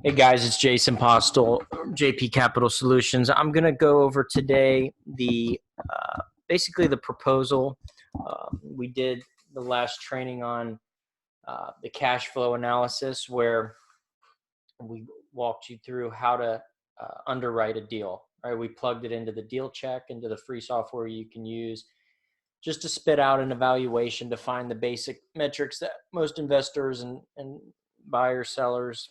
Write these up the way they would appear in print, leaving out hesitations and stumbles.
Hey guys, it's Jason Postel, JP Capital Solutions. I'm going to go over today the basically the proposal. We did the last training on the cash flow analysis where we walked you through how to underwrite a deal. Right? We plugged it into the deal check, into the free software you can use just to spit out an evaluation to find the basic metrics that most investors and buyers, sellers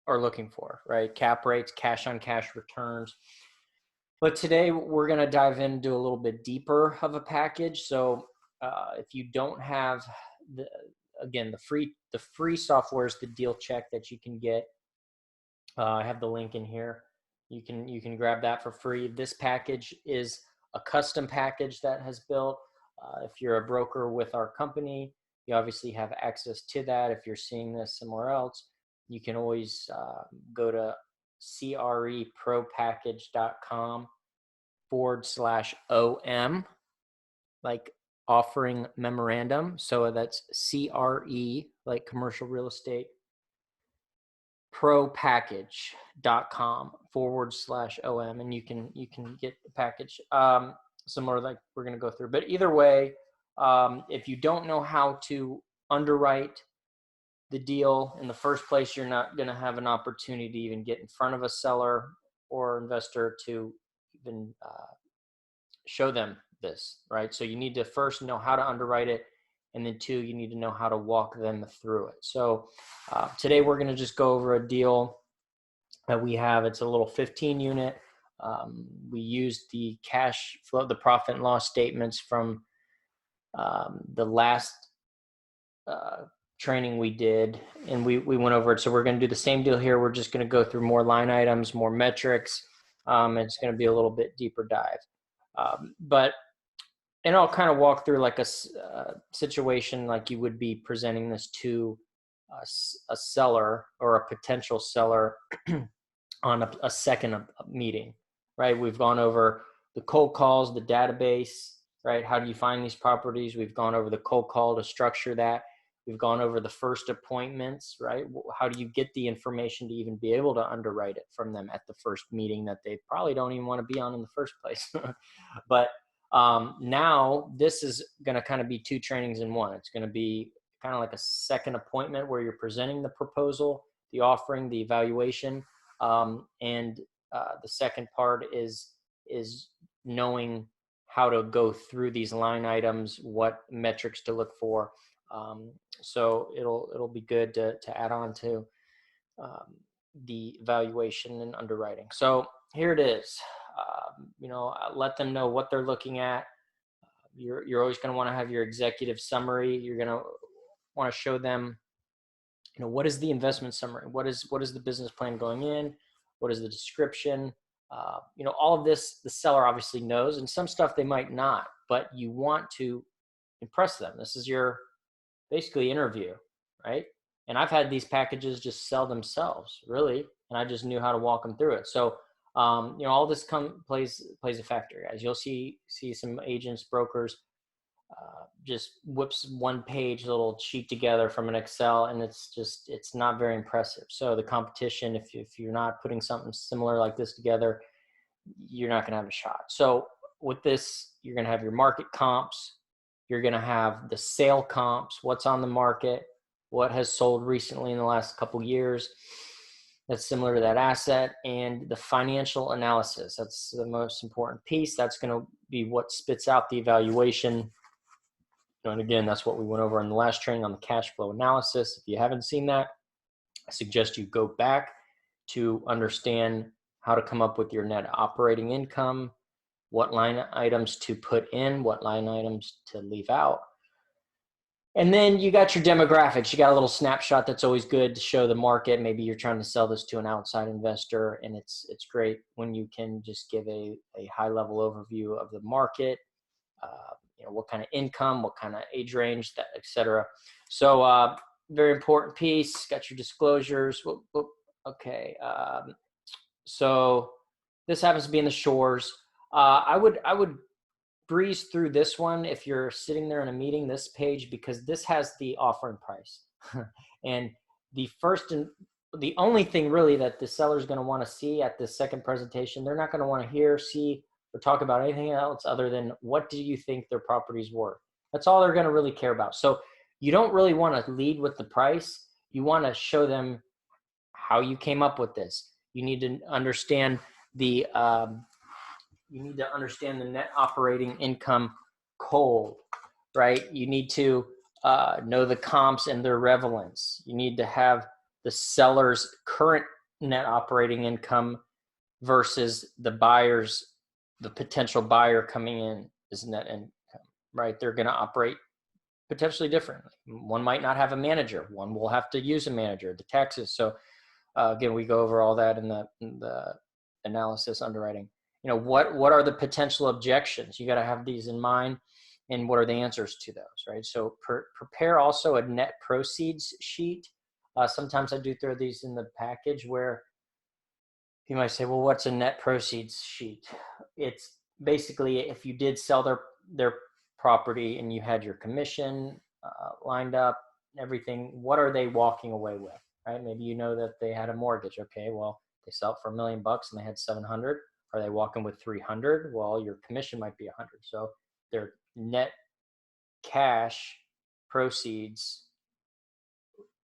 are looking for, right? Cap rates, cash on cash returns. But today we're going to dive into a little bit deeper of a package. So if you don't have the free software is the deal check that you can get. I have the link in here. You can grab that for free. This package is a custom package that has built. If you're a broker with our company, you obviously have access to that. If you're seeing this somewhere else, you can always go to crepropackage.com/OM, like offering memorandum. So that's CRE, like commercial real estate, propackage.com/OM, and you can get the package similar like we're going to go through. But either way, if you don't know how to underwrite the deal in the first place, you're not going to have an opportunity to even get in front of a seller or investor to even show them this, right? So you need to first know how to underwrite it, and then two, you need to know how to walk them through it. So today we're going to just go over a deal that we have. It's a little 15 unit. We used the cash flow, the profit and loss statements from the last training we did, and we went over it. So we're going to do the same deal here. We're just going to go through more line items, more metrics. It's going to be a little bit deeper dive. And I'll kind of walk through like a situation like you would be presenting this to a seller or a potential seller on a second meeting, right? We've gone over the cold calls, the database, right? How do you find these properties? We've gone over the cold call to structure that. We've gone over the first appointments, right? How do you get the information to even be able to underwrite it from them at the first meeting that they probably don't even want to be on in the first place? But now this is going to kind of be two trainings in one. It's going to be kind of like a second appointment where you're presenting the proposal, the offering, the evaluation. And the second part is knowing how to go through these line items, what metrics to look for. So it'll be good to add on to the evaluation and underwriting. So here it is. Let them know what they're looking at. You're always going to want to have your executive summary. You're going to want to show them, what is the investment summary? What is the business plan going in? What is the description? All of this, the seller obviously knows, and some stuff they might not, but you want to impress them. This is your basically interview, right? And I've had these packages just sell themselves, really, and I just knew how to walk them through it. So, all this plays a factor, guys. You'll see some agents, brokers, just whips one page little sheet together from an Excel, and it's not very impressive. So the competition, if you're not putting something similar like this together, you're not going to have a shot. So with this, you're going to have your market comps. You're going to have the sale comps, what's on the market, what has sold recently in the last couple of years that's similar to that asset, and the financial analysis. That's the most important piece. That's going to be what spits out the evaluation. And again, that's what we went over in the last training on the cash flow analysis. If you haven't seen that, I suggest you go back to understand how to come up with your net operating income, what line items to put in, what line items to leave out. And then you got your demographics. You got a little snapshot that's always good to show the market. Maybe you're trying to sell this to an outside investor, and it's great when you can just give a high-level overview of the market, what kind of income, what kind of age range, et cetera. So very important piece. Got your disclosures. Okay. So this happens to be in the shores. I would breeze through this one if you're sitting there in a meeting, this page, because this has the offering price. And the first the only thing really that the seller is going to want to see at this second presentation, they're not going to want to hear, see, or talk about anything else other than what do you think their property's worth. That's all they're going to really care about. So you don't really want to lead with the price. You want to show them how you came up with this. You need to understand the net operating income cold, right? You need to know the comps and their relevance. You need to have the seller's current net operating income versus the potential buyer coming in is net income, right? They're going to operate potentially differently. One might not have a manager. One will have to use a manager, the taxes. So again, we go over all that in the analysis underwriting. You know, what are the potential objections? You got to have these in mind, and what are the answers to those, right? So prepare also a net proceeds sheet. Sometimes I do throw these in the package where you might say, well, what's a net proceeds sheet? It's basically if you did sell their property and you had your commission lined up, everything, what are they walking away with, right? Maybe you know that they had a mortgage. Okay, well, they sell it for $1 million and they had 700. Are they walking with 300? Well, your commission might be 100. So their net cash proceeds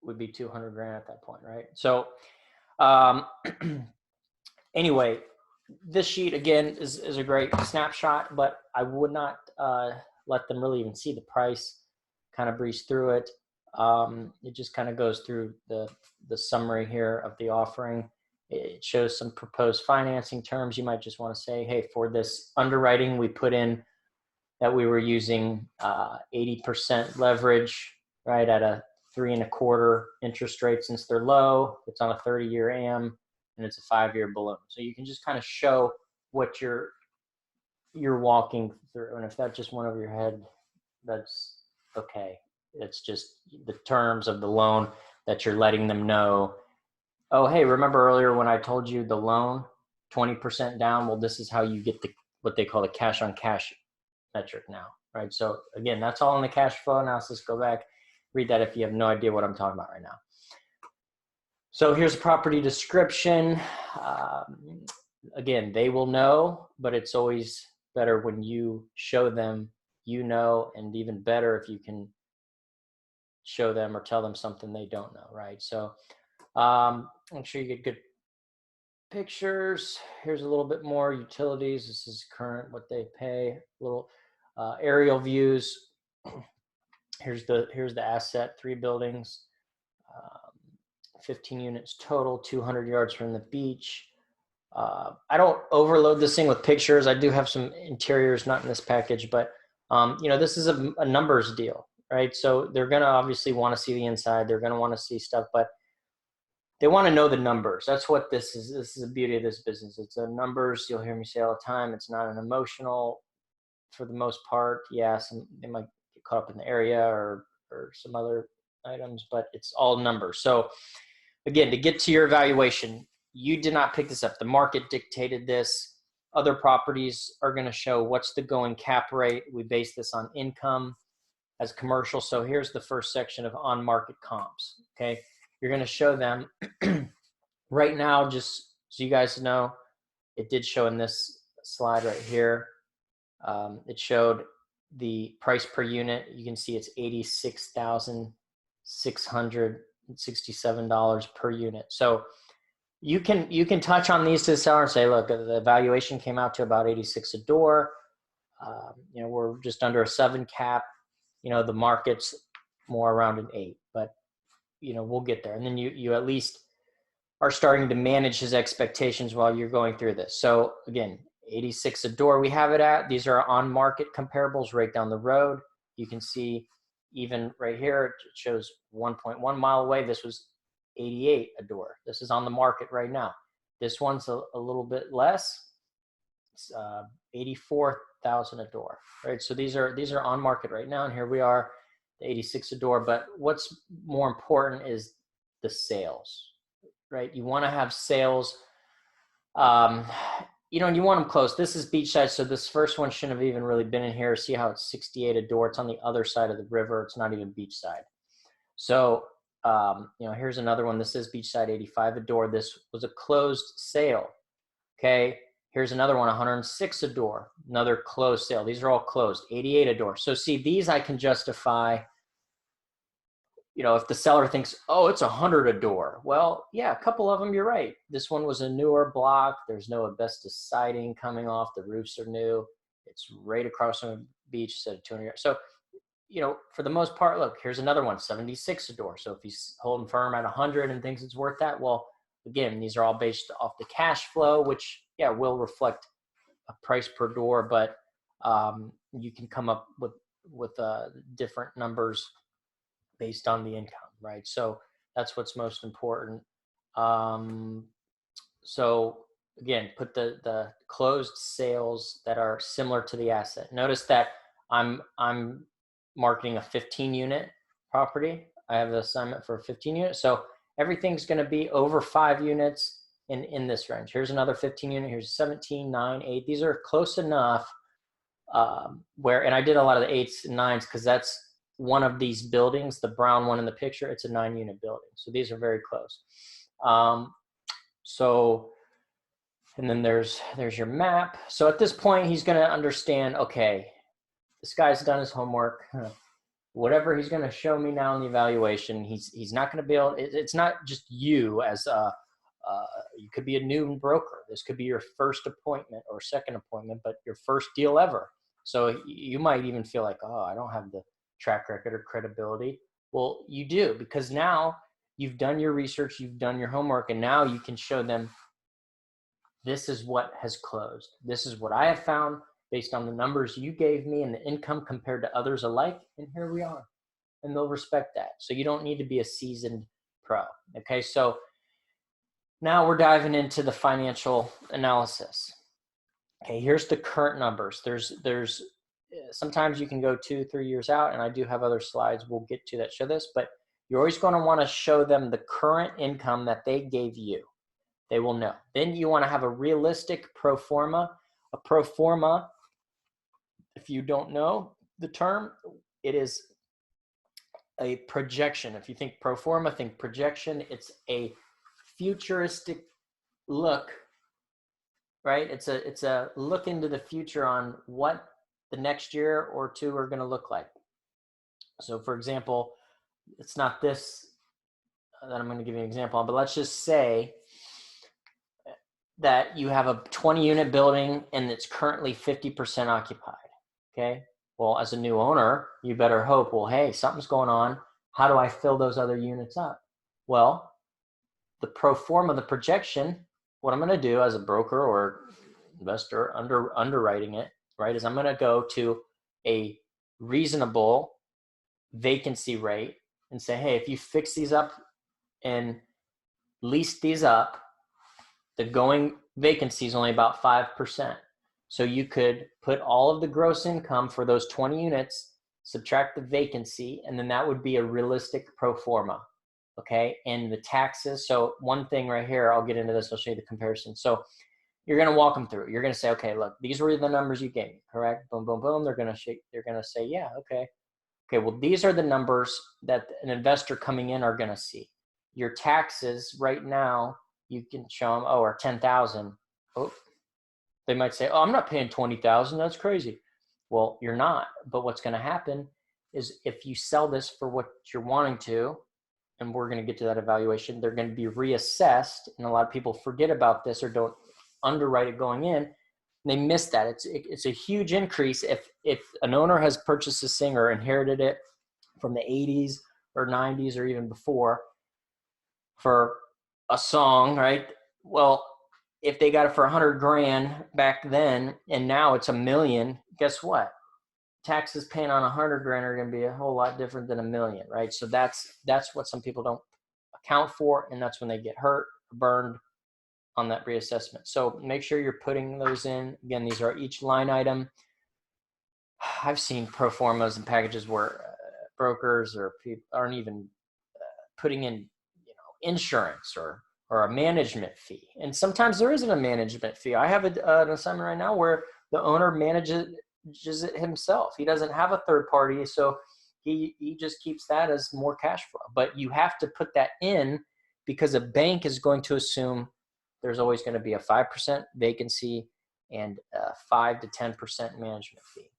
would be 200 grand at that point, right? So anyway, this sheet again is a great snapshot, but I would not let them really even see the price. Kind of breeze through it. It just kind of goes through the summary here of the offering. It shows some proposed financing terms. You might just want to say, hey, for this underwriting, we put in that we were using 80% leverage, right, at a 3.25% interest rate since they're low. It's on a 30-year AM, and it's a 5-year balloon. So you can just kind of show what you're walking through. And if that just went over your head, that's okay. It's just the terms of the loan that you're letting them know. Oh, hey, remember earlier when I told you the loan, 20% down? Well, this is how you get what they call the cash on cash metric now, right? So again, that's all in the cash flow analysis. Go back, read that if you have no idea what I'm talking about right now. So here's a property description. Again, they will know, but it's always better when you show them, you know, and even better if you can show them or tell them something they don't know, right? So make sure you get good pictures. Here's a little bit more utilities. This is current, what they pay. Little aerial views. Here's the asset, 3 buildings, 15 units total, 200 yards from the beach. I don't overload this thing with pictures. I do have some interiors, not in this package, but you know, this is a numbers deal, right? So they're going to obviously want to see the inside. They're going to want to see stuff, but they want to know the numbers. That's what this is. This is the beauty of this business. It's a numbers. You'll hear me say all the time. It's not an emotional, for the most part. Yes, they might get caught up in the area or some other items, but it's all numbers. So again, to get to your evaluation, you did not pick this up. The market dictated this. Other properties are going to show what's the going cap rate. We base this on income as commercial. So here's the first section of on-market comps. Okay, you're going to show them right now, just so you guys know, it did show in this slide right here. It showed the price per unit. You can see it's $86,667 per unit. So you can touch on these to the seller and say, look, the valuation came out to about 86 a door. You know, we're just under a 7 cap. You know, the market's more around an 8, but you know, we'll get there. And then you at least are starting to manage his expectations while you're going through this. So again, 86 a door we have it at. These are on market comparables right down the road. You can see even right here, it shows 1.1 mile away. This was 88 a door. This is on the market right now. This one's a little bit less. It's 84,000 a door, right? So these are on market right now, and here we are, the 86 a door. But what's more important is the sales, right? You want to have sales. You know, and you want them close. This is beachside, so this first one shouldn't have even really been in here. See how it's 68 a door? It's on the other side of the river. It's not even beachside. So Here's another one. This is Beachside 85 a door. This was a closed sale. Okay. Here's another one, 106 a door, another closed sale. These are all closed, 88 a door. So see, these I can justify, if the seller thinks, oh, it's 100 a door. Well, yeah, a couple of them, you're right. This one was a newer block. There's no asbestos siding coming off. The roofs are new. It's right across from the beach, instead of 200 yards. So, for the most part, look, here's another one, 76 a door. So if he's holding firm at 100 and thinks it's worth that, well, again, these are all based off the cash flow, which, will reflect a price per door, but you can come up with different numbers based on the income, right? So that's what's most important. So again, put the closed sales that are similar to the asset. Notice that I'm marketing a 15 unit property. I have an assignment for a 15 unit. So everything's going to be over 5 units in this range. Here's another 15 unit. Here's 17, 9, 8. These are close enough and I did a lot of the 8s and 9s because that's one of these buildings, the brown one in the picture. It's a 9-unit building. So these are very close. And then there's your map. So at this point, he's going to understand, okay, this guy's done his homework. Whatever he's going to show me now in the evaluation, he's not going to be able. It's not just you as you could be a new broker. This could be your first appointment or second appointment, but your first deal ever. So you might even feel like, oh, I don't have the track record or credibility. Well, you do, because now you've done your research, you've done your homework, and now you can show them this is what has closed. This is what I have found based on the numbers you gave me and the income compared to others alike. And here we are. And they'll respect that. So you don't need to be a seasoned pro. Okay, so now we're diving into the financial analysis. Okay, here's the current numbers. There's sometimes you can go 2-3 years out, and I do have other slides we'll get to that show this, but you're always going to want to show them the current income that they gave you. They will know. Then you want to have a realistic pro forma. A pro forma, if you don't know the term, it is a projection. If you think pro forma, think projection. It's a futuristic look, right? It's a look into the future on what the next year or two are going to look like. So for example, it's not this that I'm going to give you an example on, but let's just say that you have a 20-unit building and it's currently 50% occupied, okay? Well, as a new owner, you better hope, well, hey, something's going on. How do I fill those other units up? Well, the pro forma, the projection, what I'm going to do as a broker or investor underwriting it, right, is I'm going to go to a reasonable vacancy rate and say, hey, if you fix these up and lease these up, the going vacancy is only about 5%. So you could put all of the gross income for those 20 units, subtract the vacancy, and then that would be a realistic pro forma, okay? And the taxes, so one thing right here, I'll get into this, I'll show you the comparison. So you're gonna walk them through. You're gonna say, okay, look, these were the numbers you gave me, correct? Boom, boom, boom. They're gonna say, yeah, okay. Okay, well, these are the numbers that an investor coming in are gonna see. Your taxes right now, you can show them, are 10,000. Oh, they might say, oh, I'm not paying 20,000. That's crazy. Well, you're not. But what's going to happen is if you sell this for what you're wanting to, and we're going to get to that evaluation, they're going to be reassessed. And a lot of people forget about this or don't underwrite it going in. They miss that. It's a huge increase if an owner has purchased this thing or inherited it from the 80s or 90s or even before for a song, right? Well, if they got it for $100,000 back then, and now it's $1 million, guess what? Taxes paying on $100,000 are going to be a whole lot different than $1 million, right? So that's what some people don't account for, and that's when they get hurt or burned on that reassessment. So make sure you're putting those in. Again, these are each line item. I've seen pro formas and packages where brokers or people aren't even putting in insurance or a management fee. And sometimes there isn't a management fee. I have an assignment right now where the owner manages it himself. He doesn't have a third party. So he just keeps that as more cash flow. But you have to put that in because a bank is going to assume there's always going to be a 5% vacancy and a 5 to 10% management fee.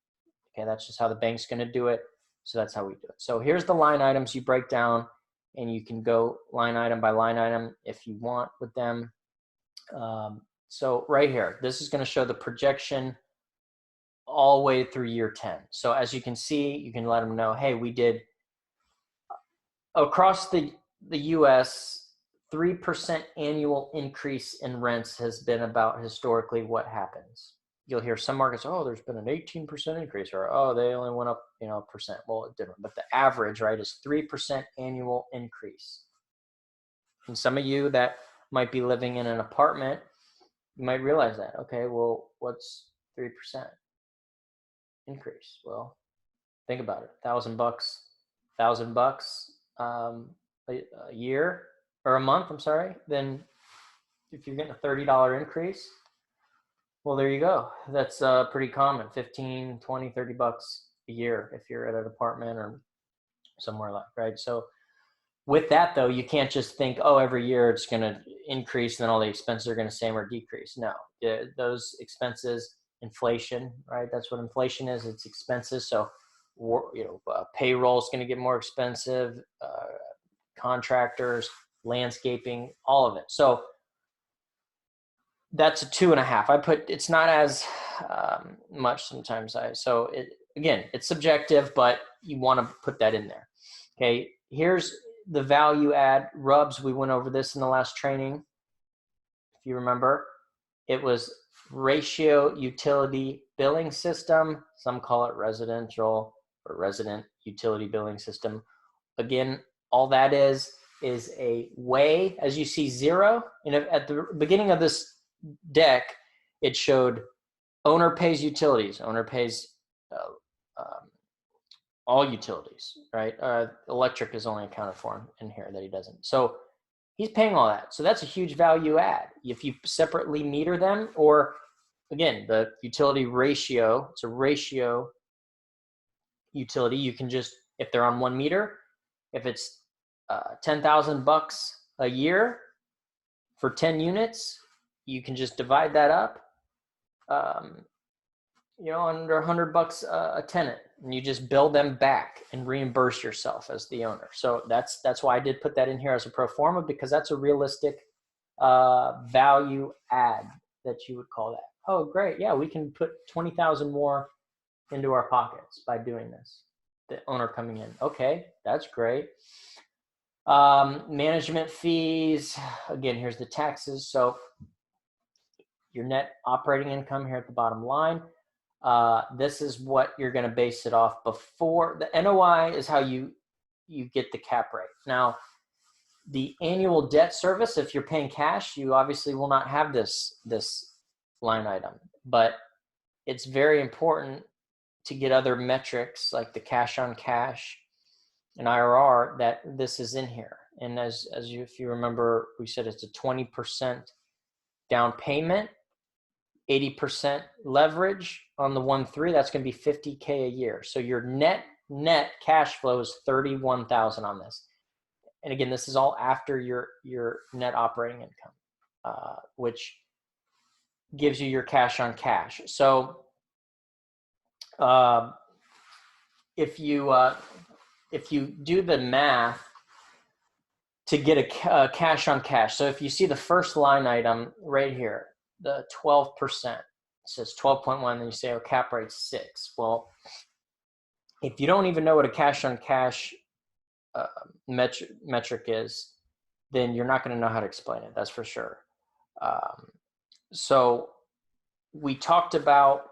Okay, that's just how the bank's going to do it. So that's how we do it. So here's the line items you break down, and you can go line item by line item if you want with them. So right here, this is going to show the projection all the way through year 10. So as you can see, you can let them know, hey, we did across the US, 3% annual increase in rents has been about historically what happens. You'll hear some markets, oh, there's been an 18% increase, or oh, they only went up, a percent. Well, it didn't, but the average, right, is 3% annual increase. And some of you that might be living in an apartment, you might realize that. Okay, well, what's 3% increase? Well, think about it. $1,000 a year or a month. I'm sorry. Then if you're getting a $30 increase, well, there you go. That's pretty common. 15, 20, $30 a year if you're at an apartment or somewhere like, right? So with that though, you can't just think, oh, every year it's going to increase and then all the expenses are going to same or decrease. No, those expenses, inflation, right? That's what inflation is. It's expenses. So, payroll is going to get more expensive, contractors, landscaping, all of it. So that's a 2.5. It's not as much sometimes. Again, it's subjective, but you want to put that in there. Okay, here's the value add RUBS. We went over this in the last training. If you remember, it was ratio utility billing system. Some call it residential or resident utility billing system. Again, all that is a way, as you see 0, at the beginning of this deck, it showed owner pays utilities. Owner pays all utilities, right? Electric is only accounted for in here that he doesn't. So he's paying all that. So that's a huge value add. If you separately meter them, or again, the utility ratio, it's a ratio utility. You can just, if they're on 1 meter, if it's $10,000 a year for 10 units, you can just divide that up, under $100 a tenant, and you just bill them back and reimburse yourself as the owner. So that's why I did put that in here as a pro forma, because that's a realistic value add that you would call that. Oh, great. Yeah, we can put 20,000 more into our pockets by doing this. The owner coming in. Okay, that's great. Management fees. Again, here's the taxes. So your net operating income here at the bottom line. This is what you're going to base it off before. The NOI is how you get the cap rate. Now, the annual debt service, if you're paying cash, you obviously will not have this line item, but it's very important to get other metrics like the cash on cash and IRR, that this is in here. And if you remember, we said it's a 20% down payment, 80% leverage on the 1.3. That's going to be $50K a year. So your net cash flow is $31,000 on this. And again, this is all after your net operating income, which gives you your cash on cash. So if you do the math to get a cash on cash, so if you see the first line item right here, the 12%, it says 12.1, then you say, oh, cap rate's 6. Well, if you don't even know what a cash on cash metric is, then you're not going to know how to explain it. That's for sure. So we talked about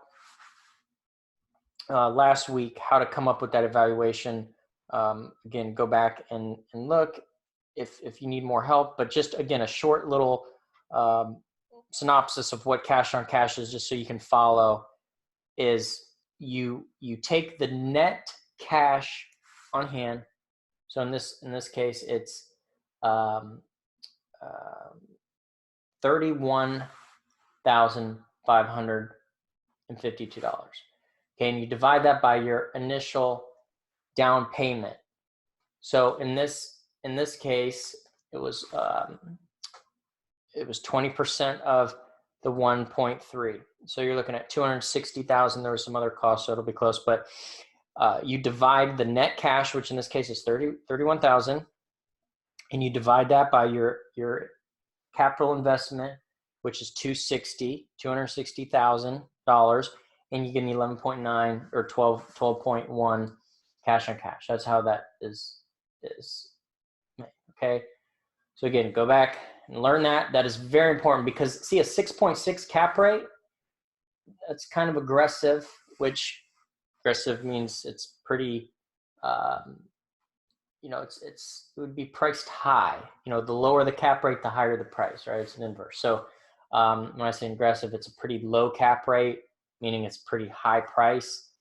last week how to come up with that evaluation. Again, go back and look if you need more help, but just again, a short little synopsis of what cash on cash is, just so you can follow, is you take the net cash on hand. So in this case, it's $31,552. Okay, and you divide that by your initial down payment. So in this case, it was 20% of the 1.3. So you're looking at 260,000. There was some other costs, so it'll be close. But you divide the net cash, which in this case is 31,000, and you divide that by your capital investment, which is $260,000, and you get an 11.9 or 12.1 cash on cash. That's how that is made. Okay. So again, go back and learn that. That is very important because see, a 6.6 cap rate, that's kind of aggressive, which aggressive means it's pretty, you know, it would be priced high. You know, the lower the cap rate, the higher the price, right? It's an inverse. So when I say aggressive, it's a pretty low cap rate, meaning it's pretty high price.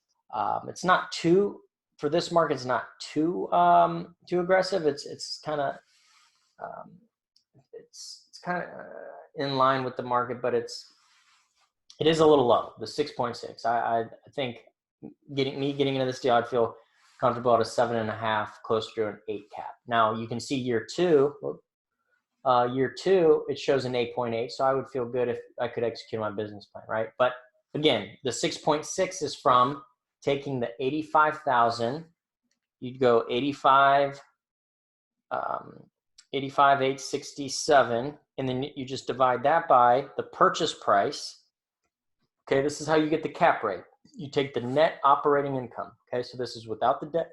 It's not too, for this market, it's not too aggressive. It's kind of it's kind of in line with the market, but it is a little low. The 6.6. I think getting into this deal, I'd feel comfortable at a 7.5, closer to an 8 cap. Now you can see year two, it shows an 8.8. So I would feel good if I could execute my business plan, right? But again, the 6.6 is from taking the 85,000. You'd go 85,867, and then you just divide that by the purchase price. Okay, this is how you get the cap rate. You take the net operating income. Okay, so this is without the debt,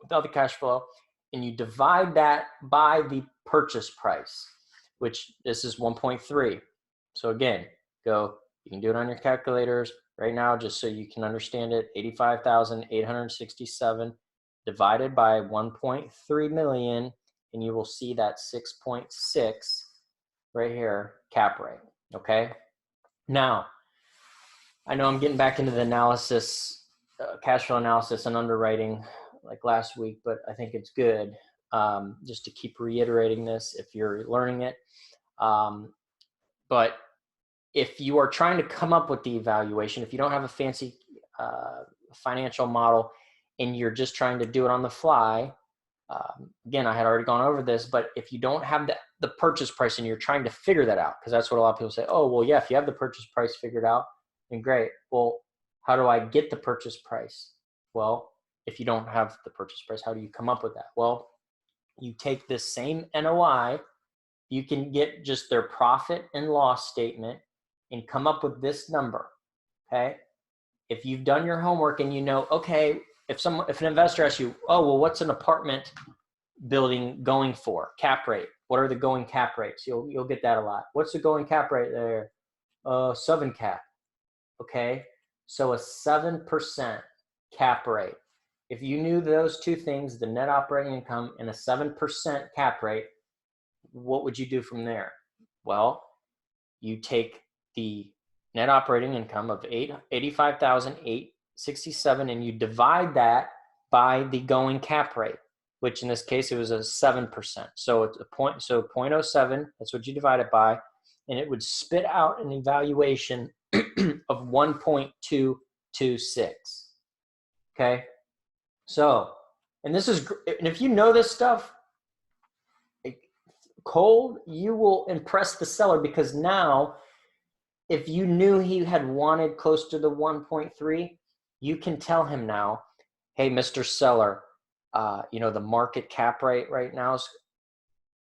without the cash flow, and you divide that by the purchase price, which this is 1.3. So again, you can do it on your calculators right now just so you can understand it. 85,867 divided by 1.3 million, and you will see that 6.6 right here, cap rate, okay? Now, I know I'm getting back into the analysis, cash flow analysis and underwriting like last week, but I think it's good just to keep reiterating this if you're learning it. But if you are trying to come up with the evaluation, if you don't have a fancy financial model and you're just trying to do it on the fly, again, I had already gone over this, but if you don't have the purchase price and you're trying to figure that out, because that's what a lot of people say, oh, well, yeah, if you have the purchase price figured out, then great. Well, how do I get the purchase price? Well, if you don't have the purchase price, how do you come up with that? Well, you take this same NOI, you can get just their profit and loss statement and come up with this number, okay? If you've done your homework and you know, okay, if an investor asks you, oh, well, what's an apartment building going for? Cap rate. What are the going cap rates? You'll get that a lot. What's the going cap rate there? 7 cap. Okay, so a 7% cap rate. If you knew those two things, the net operating income and a 7% cap rate, what would you do from there? Well, you take the net operating income of 85,867 and you divide that by the going cap rate, which in this case it was a 7%. So it's 0.07, that's what you divide it by, and it would spit out an evaluation of 1.226. Okay, so and if you know this stuff cold, you will impress the seller, because now if you knew he had wanted close to the 1.3, you can tell him now, hey, Mr. Seller, you know, the market cap rate right now is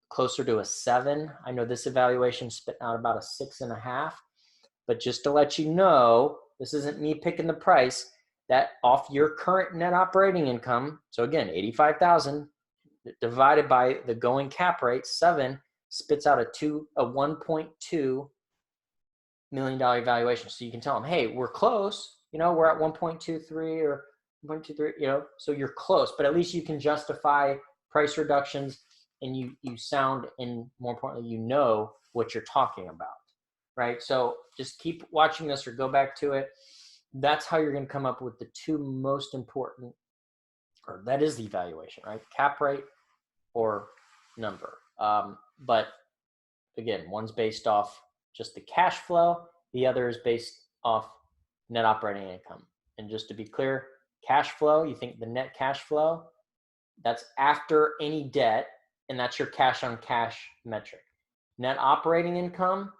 closer to a 7. I know this evaluation spit out about a 6.5, but just to let you know, this isn't me picking the price, that off your current net operating income, so again, 85,000 divided by the going cap rate, 7, spits out a $1.2 million evaluation. So you can tell them, hey, we're close, you know, we're at 1.23 or 1.23, you know, so you're close, but at least you can justify price reductions, and you sound, and more importantly, you know what you're talking about, right? So just keep watching this or go back to it. That's how you're going to come up with the two most important, or that is the evaluation, right? Cap rate or number. But again, one's based off just the cash flow. The other is based off net operating income. And just to be clear, cash flow, you think the net cash flow, That's after any debt, and that's your cash on cash metric. Net operating income,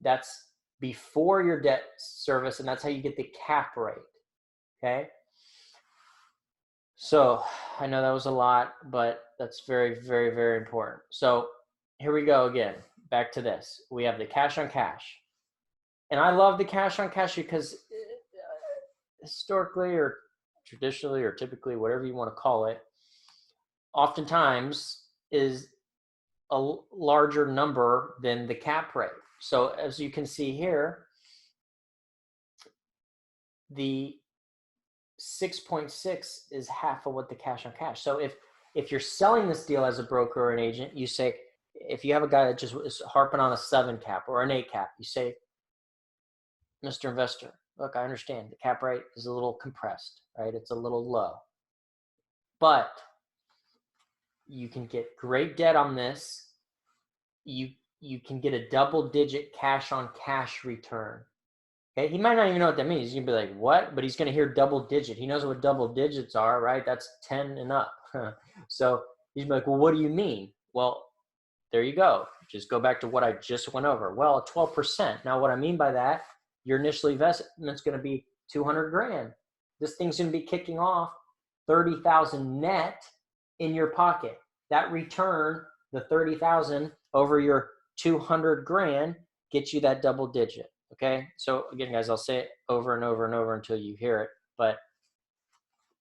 that's before your debt service, and that's how you get the cap rate, okay? So I know that was a lot, but that's very, very, very important. So here we go again, back to this. We have the cash on cash. And I love the cash on cash because historically or traditionally or typically, whatever you want to call it, oftentimes is a larger number than the cap rate. So as you can see here, the 6.6 is half of what the cash on cash. So if you're selling this deal as a broker or an agent, you say, if you have a guy that just is harping on a 7 cap or an 8 cap, you say, Mr. Investor, look, I understand the cap rate is a little compressed, right? It's a little low, but you can get great debt on this. You can get a double-digit cash on cash return. Okay, he might not even know what that means. He's gonna be like, what? But he's gonna hear double-digit. He knows what double digits are, right? That's 10 and up. So he's like, well, what do you mean? Well, there you go. Just go back to what I just went over. Well, 12%. Now, what I mean by that, your initial investment's going to be 200 grand. This thing's going to be kicking off 30,000 net in your pocket. That return, the 30,000 over your 200 grand, gets you that double digit. Okay. So again, guys, I'll say it over and over and over until you hear it. But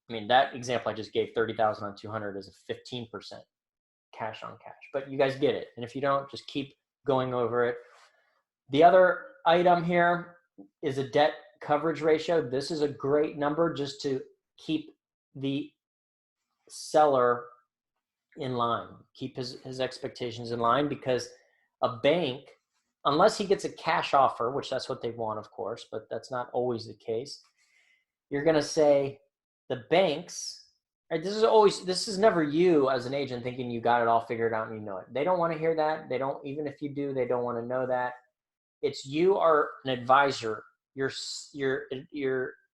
I mean, that example I just gave, 30,000 on 200 is a 15% cash on cash, but you guys get it. And if you don't, just keep going over it. The other item here is a debt coverage ratio. This is a great number just to keep the seller in line, keep his expectations in line, because a bank, unless he gets a cash offer, which that's what they want, of course, but that's not always the case, you're going to say the banks, right, this is never you as an agent thinking you got it all figured out and you know it. They don't want to hear that. They don't, even if you do, they don't want to know that. It's you are an advisor. You're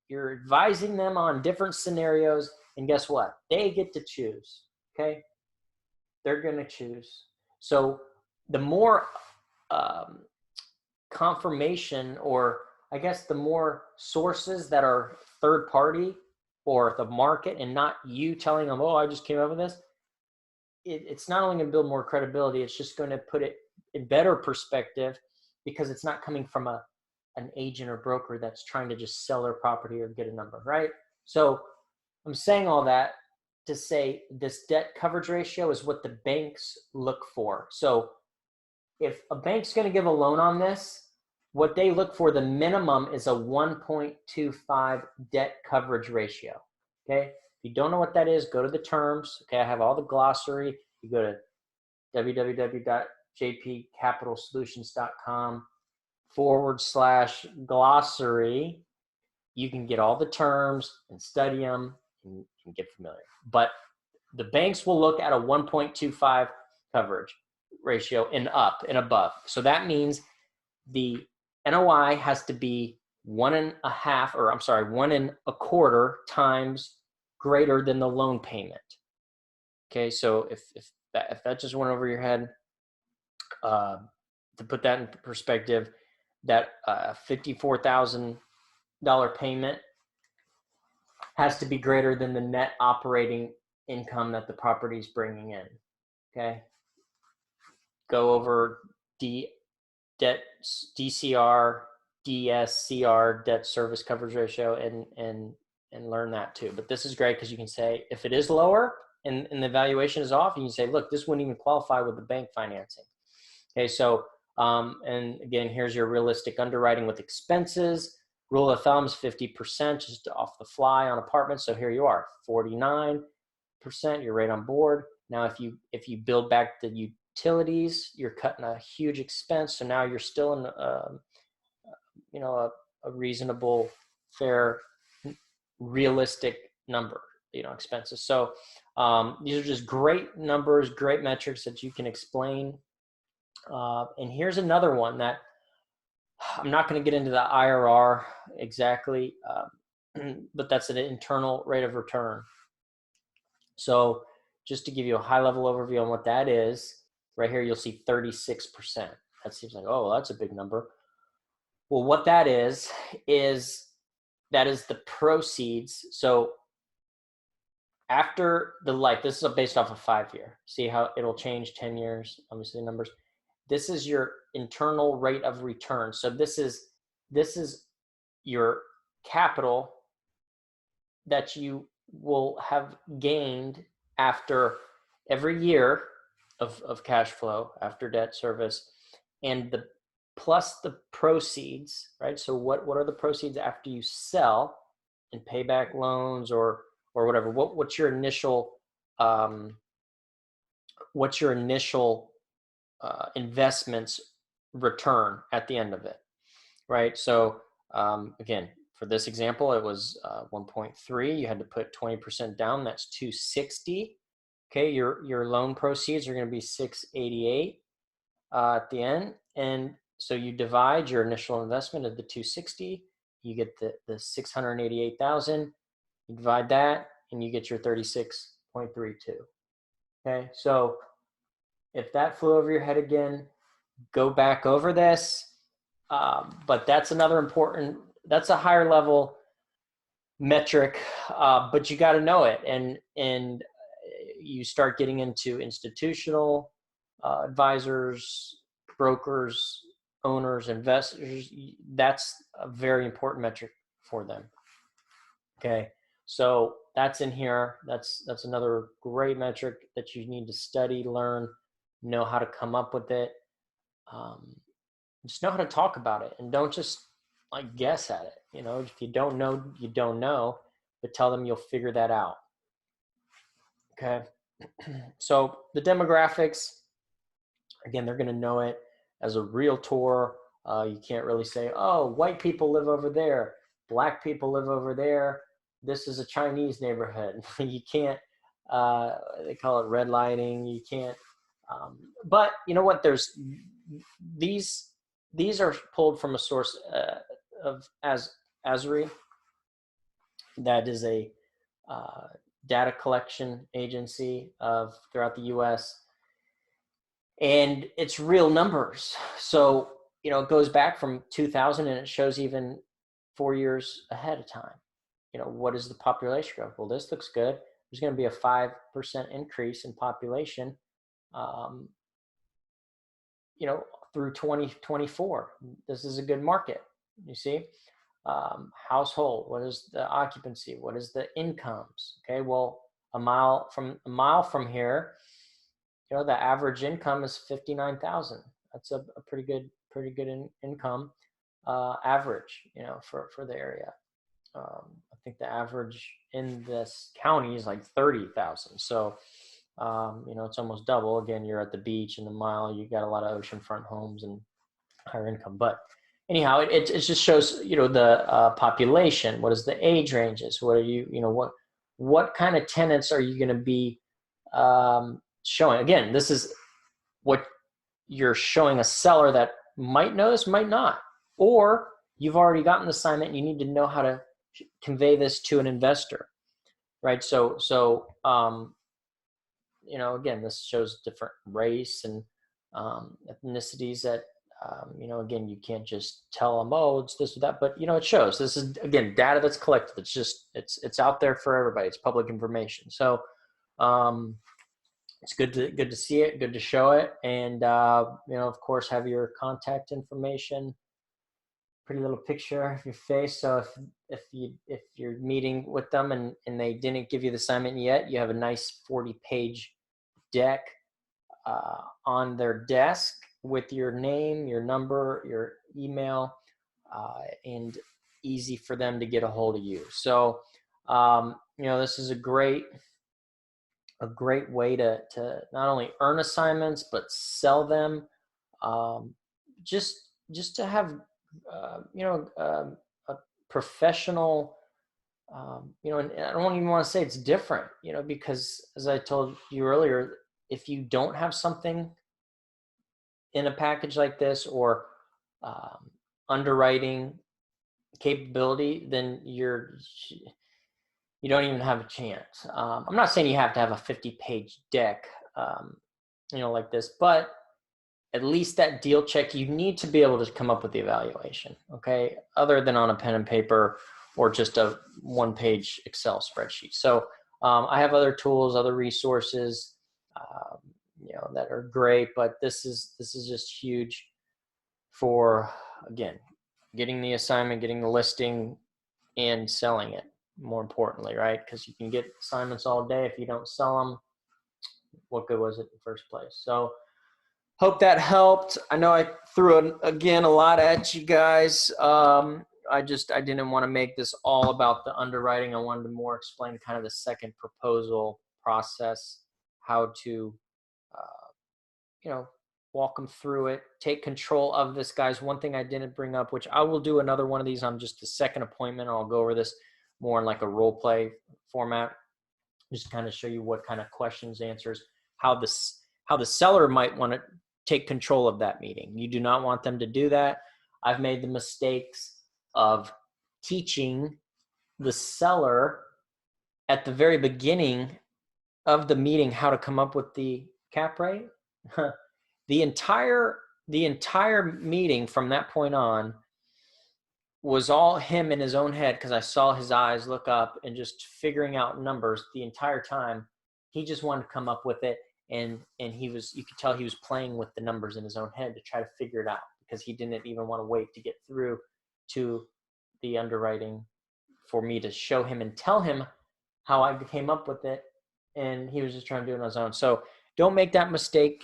advising them on different scenarios, and guess what? They get to choose. Okay, they're going to choose. So the more confirmation, or I guess the more sources that are third party or the market, and not you telling them, oh, I just came up with this, it's not only going to build more credibility, it's just going to put it in better perspective, because it's not coming from an agent or broker that's trying to just sell their property or get a number, right? So I'm saying all that to say this debt coverage ratio is what the banks look for. So if a bank's going to give a loan on this, what they look for, the minimum is a 1.25 debt coverage ratio. Okay. If you don't know what that is, go to the terms. Okay. I have all the glossary. You go to www.jpcapitalsolutions.com/glossary. You can get all the terms and study them and get familiar. But the banks will look at a 1.25 coverage ratio and up and above. So that means the NOI has to be 1.25 times greater than the loan payment. Okay, so if that just went over your head, to put that in perspective, that $54,000 payment has to be greater than the net operating income that the property is bringing in. Okay, go over debt DCR, DSCR, debt service coverage ratio, and learn that too. But this is great because you can say if it is lower and the valuation is off, you can say, look, this wouldn't even qualify with the bank financing. Okay, so and again, here's your realistic underwriting with expenses. Rule of thumb is 50% just off the fly on apartments. So here you are, 49%. You're right on board. Now, if you build back the utilities, you're cutting a huge expense. So now you're still in a reasonable, fair, realistic number, expenses. So these are just great numbers, great metrics that you can explain. And here's another one that I'm not going to get into the IRR exactly, but that's an internal rate of return. So just to give you a high level overview on what that is, right here, you'll see 36%. That seems like, oh, that's a big number. Well, what that is that is the proceeds. So after the life, this is based off of 5-year. See how it'll change 10 years, obviously numbers. This is your internal rate of return. So this is your capital that you will have gained after every year of cash flow after debt service, and the plus the proceeds, right? So what are the proceeds after you sell and pay back loans or whatever? What's your initial investments return at the end of it, right? So again, for this example, it was 1.3. You had to put 20% down. That's 260. Okay, your loan proceeds are going to be 688 at the end, and so you divide your initial investment of the 260. You get the 688,000. You divide that, and you get your 36.32. Okay, so if that flew over your head again, go back over this. But that's another important. That's a higher level metric, but you got to know it, and you start getting into institutional advisors, brokers, owners, investors. That's a very important metric for them. Okay, so that's in here. That's another great metric that you need to study, learn, know how to come up with it. Just know how to talk about it, and don't just like guess at it. You know, if you don't know, you don't know, but tell them you'll figure that out. Okay. So the demographics, again, they're going to know it as a realtor. You can't really say, oh, white people live over there, black people live over there, this is a Chinese neighborhood. You can't, they call it red lighting. You can't, but you know what, there's these are pulled from a source of Esri. That is a data collection agency of throughout the U.S. and it's real numbers. So you know, it goes back from 2000 and it shows even 4 years ahead of time. You know, what is the population growth? Well, this looks good. There's going to be a 5% increase in population. You know, through 2024. This is a good market. You see, household. What is the occupancy? What is the incomes? Okay, well, a mile from here, you know, the average income is 59,000. That's a pretty good income average. You know, for the area. I think the average in this county is like 30,000. So. You know, it's almost double. Again, you're at the beach, and the mile, you got a lot of oceanfront homes and higher income. But anyhow, it just shows, you know, the population. What is the age ranges? What are you know, what kind of tenants are you going to be showing? Again, this is what you're showing a seller that might know this, might not, or you've already gotten the assignment. And you need to know how to convey this to an investor, right? So you know, again, this shows different race and ethnicities that, you know, again, you can't just tell them, oh, it's this or that, but, you know, it shows. This is, again, data that's collected. It's just, it's out there for everybody. It's public information. So it's good to see it, good to show it. And, you know, of course, have your contact information, pretty little picture of your face. So if you're meeting with them and they didn't give you the assignment yet, you have a nice 40-page deck on their desk with your name, your number, your email, and easy for them to get a hold of you. So, you know, this is a great way to not only earn assignments, but sell them. Just to have, you know, a professional, you know, and I don't even want to say it's different, you know, because as I told you earlier, if you don't have something in a package like this or underwriting capability, then you don't even have a chance. I'm not saying you have to have a 50-page deck, like this, but at least that deal check, you need to be able to come up with the evaluation, okay? Other than on a pen and paper or just a one-page Excel spreadsheet. So I have other tools, other resources, that are great, but this is just huge for, again, getting the assignment, getting the listing, and selling it, more importantly, right? Because you can get assignments all day. If you don't sell them, what good was it in the first place? So hope that helped. I know I threw, again, a lot at you guys. I didn't want to make this all about the underwriting. I wanted to more explain kind of the second proposal process, how to, walk them through it, take control of this, guys. One thing I didn't bring up, which I will do another one of these on just the second appointment. I'll go over this more in like a role play format, just kind of show you what kind of questions, answers, how the seller might want to take control of that meeting. You do not want them to do that. I've made the mistakes of teaching the seller at the very beginning of the meeting how to come up with the cap rate. The entire meeting from that point on was all him in his own head, because I saw his eyes look up and just figuring out numbers the entire time. He just wanted to come up with it, and you could tell he was playing with the numbers in his own head to try to figure it out, because he didn't even want to wait to get through to the underwriting for me to show him and tell him how I came up with it, and he was just trying to do it on his own. So don't make that mistake.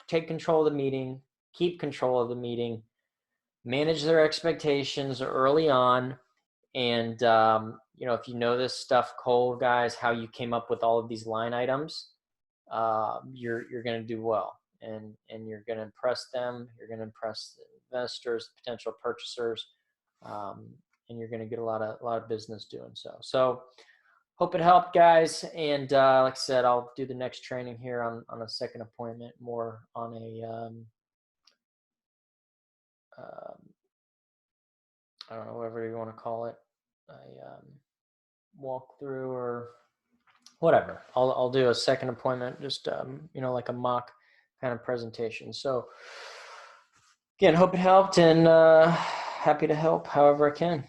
Take control of the meeting, keep control of the meeting, manage their expectations early on. And, if you know this stuff, Cole, guys, how you came up with all of these line items, you're going to do well, and you're going to impress them. You're going to impress the investors, potential purchasers, and you're going to get a lot of business doing so. So hope it helped, guys. And like I said, I'll do the next training here on a second appointment, more on a, I don't know, whatever you want to call it, a walkthrough or whatever. I'll do a second appointment, just, like a mock kind of presentation. So again, hope it helped, and happy to help however I can.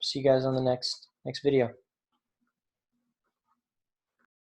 See you guys on the next video.